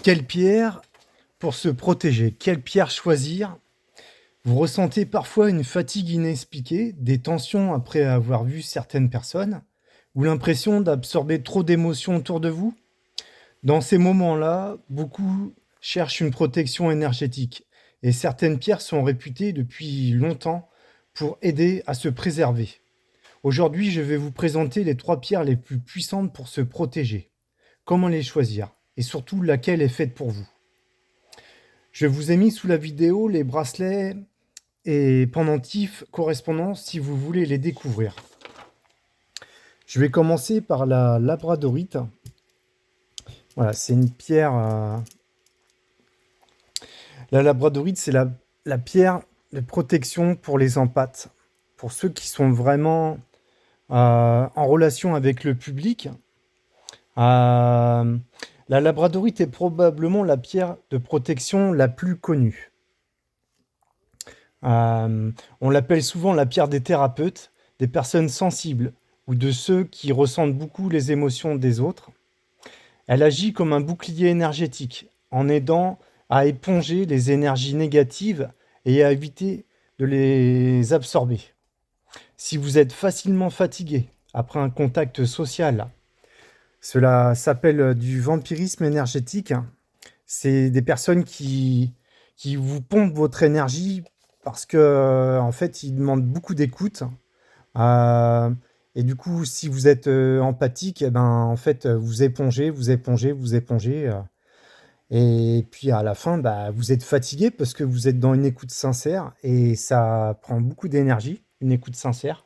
Quelle pierre pour se protéger? Quelle pierre choisir? Vous ressentez parfois une fatigue inexpliquée, des tensions après avoir vu certaines personnes, ou l'impression d'absorber trop d'émotions autour de vous? Dans ces moments-là, beaucoup cherchent une protection énergétique, et certaines pierres sont réputées depuis longtemps pour aider à se préserver. Aujourd'hui, je vais vous présenter les 3 pierres les plus puissantes pour se protéger. Comment les choisir? Et surtout, laquelle est faite pour vous? Je vous ai mis sous la vidéo les bracelets et pendentifs correspondants si vous voulez les découvrir. Je vais commencer par la labradorite. Voilà, c'est une pierre. La labradorite, c'est la pierre de protection pour les empathes. Pour ceux qui sont vraiment en relation avec le public, la labradorite est probablement la pierre de protection la plus connue. On l'appelle souvent la pierre des thérapeutes, des personnes sensibles ou de ceux qui ressentent beaucoup les émotions des autres. Elle agit comme un bouclier énergétique en aidant à éponger les énergies négatives et à éviter de les absorber. Si vous êtes facilement fatigué après un contact social, cela s'appelle du vampirisme énergétique. C'est des personnes qui vous pompent votre énergie parce que en fait, ils demandent beaucoup d'écoute. Et du coup, si vous êtes empathique, eh ben, en fait, vous épongez, vous épongez, vous épongez. Et puis à la fin, bah, vous êtes fatigué parce que vous êtes dans une écoute sincère et ça prend beaucoup d'énergie, une écoute sincère.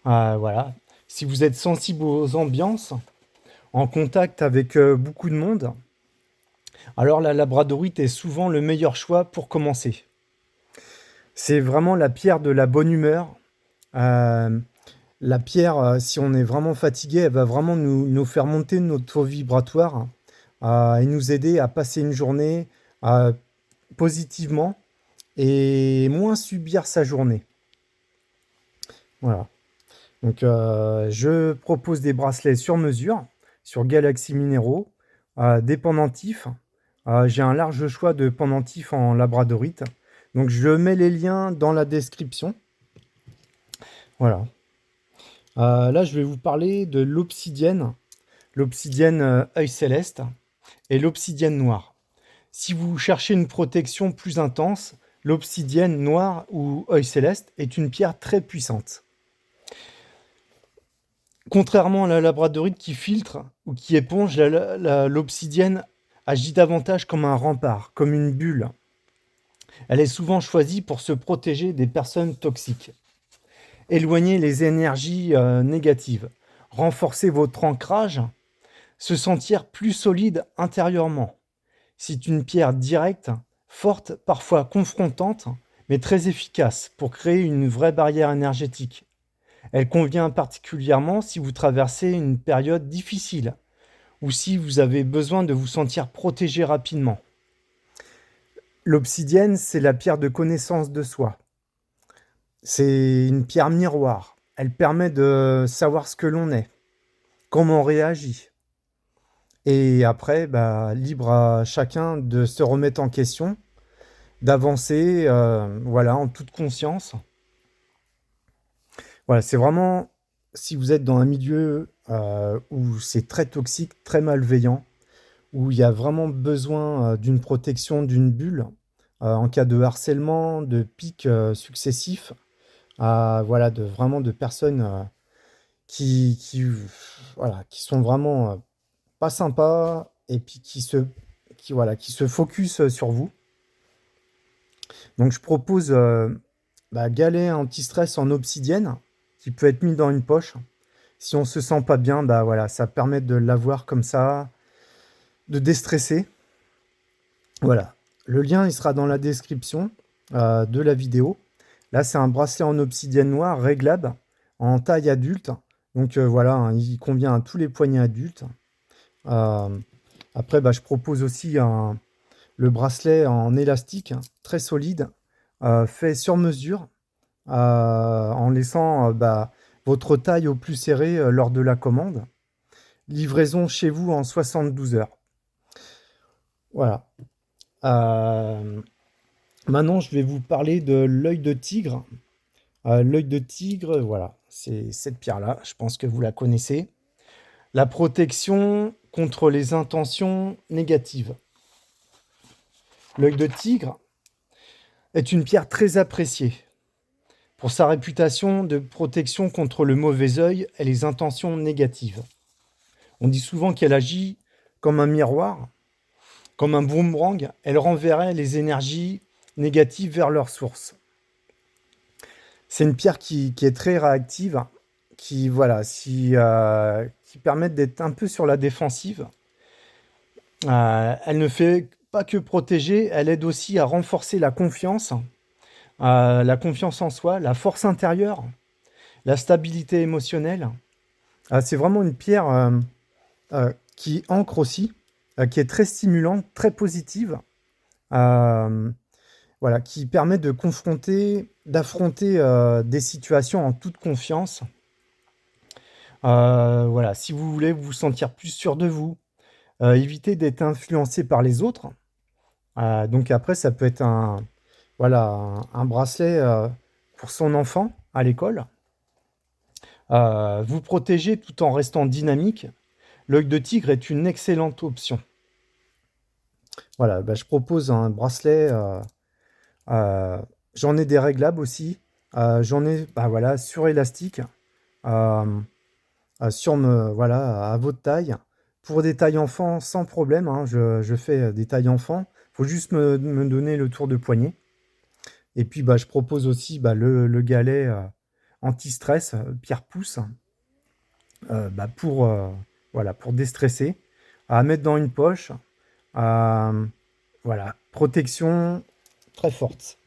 Voilà. Si vous êtes sensible aux ambiances, en contact avec beaucoup de monde, alors la labradorite est souvent le meilleur choix pour commencer. C'est vraiment la pierre de la bonne humeur. Euh, la pierre, si on est vraiment fatigué, elle va vraiment nous faire monter notre taux vibratoire et nous aider à passer une journée positivement et moins subir sa journée. Voilà. Donc, je propose des bracelets sur mesure sur Galaxy Minéraux, des pendentifs. J'ai un large choix de pendentifs en labradorite. Donc, je mets les liens dans la description. Voilà. Là, je vais vous parler de l'obsidienne œil céleste et l'obsidienne noire. Si vous cherchez une protection plus intense, l'obsidienne noire ou œil céleste est une pierre très puissante. Contrairement à la labradorite qui filtre ou qui éponge, l'obsidienne agit davantage comme un rempart, comme une bulle. Elle est souvent choisie pour se protéger des personnes toxiques, éloigner les énergies négatives, renforcer votre ancrage, se sentir plus solide intérieurement. C'est une pierre directe, forte, parfois confrontante, mais très efficace pour créer une vraie barrière énergétique. Elle convient particulièrement si vous traversez une période difficile ou si vous avez besoin de vous sentir protégé rapidement. L'obsidienne, c'est la pierre de connaissance de soi. C'est une pierre miroir. Elle permet de savoir ce que l'on est, comment on réagit. Et après, bah, libre à chacun de se remettre en question, d'avancer voilà, en toute conscience. Voilà, c'est vraiment, si vous êtes dans un milieu où c'est très toxique, très malveillant, où il y a vraiment besoin d'une protection, d'une bulle, en cas de harcèlement, de pics successifs, voilà, vraiment de personnes voilà, qui sont vraiment pas sympas et puis voilà, qui se focus sur vous. Donc je propose galet anti-stress en obsidienne qui peut être mis dans une poche. Si on se sent pas bien, bah voilà, ça permet de l'avoir comme ça, de déstresser. Voilà. Le lien, il sera dans la description de la vidéo. Là, c'est un bracelet en obsidienne noire réglable en taille adulte. Donc voilà, hein, il convient à tous les poignets adultes. Après, bah, je propose aussi le bracelet en élastique, très solide, fait sur mesure, en laissant votre taille au plus serré lors de la commande. Livraison chez vous en 72 heures. Voilà. Maintenant, je vais vous parler de l'œil de tigre. L'œil de tigre, voilà, c'est cette pierre-là. Je pense que vous la connaissez. La protection contre les intentions négatives. L'œil de tigre est une pierre très appréciée pour sa réputation de protection contre le mauvais œil et les intentions négatives. On dit souvent qu'elle agit comme un miroir, comme un boomerang. Elle renverrait les énergies négatives vers leur source. C'est une pierre qui est très réactive, qui, voilà, qui permet d'être un peu sur la défensive. Elle ne fait pas que protéger, elle aide aussi à renforcer la confiance en soi, la force intérieure, la stabilité émotionnelle. C'est vraiment une pierre qui ancre aussi, qui est très stimulante, très positive, voilà, qui permet de d'affronter des situations en toute confiance. Voilà, si vous voulez vous sentir plus sûr de vous, éviter d'être influencé par les autres. Donc après, ça peut être un bracelet pour son enfant à l'école. Vous protéger tout en restant dynamique. L'œil de tigre est une excellente option. Voilà, bah, je propose un bracelet. J'en ai des réglables aussi. J'en ai bah, voilà, sur élastique. Euh, voilà, à votre taille. Pour des tailles enfants, sans problème, hein, je fais des tailles enfants. Il faut juste me donner le tour de poignet. Et puis, bah, je propose aussi bah, le galet anti-stress, pierre-pouce, bah, voilà, pour déstresser, à mettre dans une poche. Voilà, protection très forte.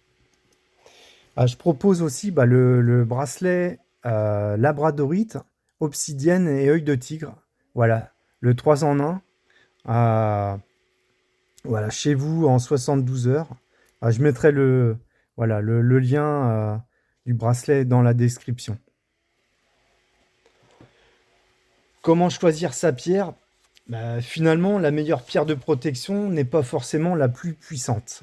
Je propose aussi bah, le bracelet labradorite, obsidienne et œil de tigre. Voilà, le 3 en 1. Voilà, chez vous en 72 heures. Je mettrai voilà, le lien du bracelet dans la description. Comment choisir sa pierre? Bah, finalement, la meilleure pierre de protection n'est pas forcément la plus puissante,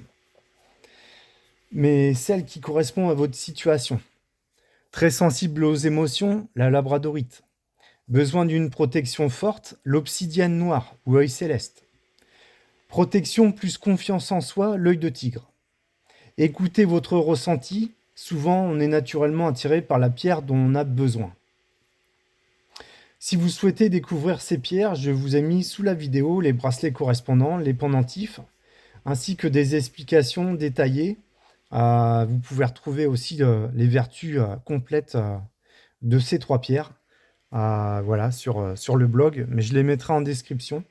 mais celle qui correspond à votre situation. Très sensible aux émotions, la labradorite. Besoin d'une protection forte, l'obsidienne noire ou œil céleste. Protection plus confiance en soi, l'œil de tigre. Écoutez votre ressenti, souvent on est naturellement attiré par la pierre dont on a besoin. Si vous souhaitez découvrir ces pierres, je vous ai mis sous la vidéo les bracelets correspondants, les pendentifs, ainsi que des explications détaillées. Vous pouvez retrouver aussi les vertus complètes de ces 3 pierres voilà, sur le blog, mais je les mettrai en description.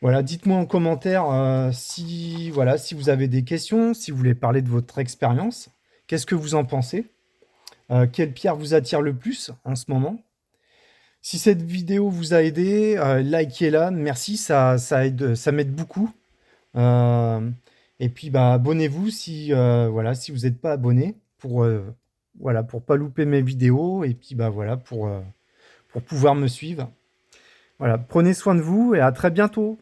Voilà, dites-moi en commentaire si vous avez des questions, si vous voulez parler de votre expérience. Qu'est-ce que vous en pensez? Quelle pierre vous attire le plus en ce moment? Si cette vidéo vous a aidé, likez-la, merci, ça aide, ça m'aide beaucoup. Et puis bah, abonnez-vous si, voilà, si vous n'êtes pas abonné voilà, pour pas louper mes vidéos et puis bah, voilà, pour pouvoir me suivre. Voilà, prenez soin de vous et à très bientôt.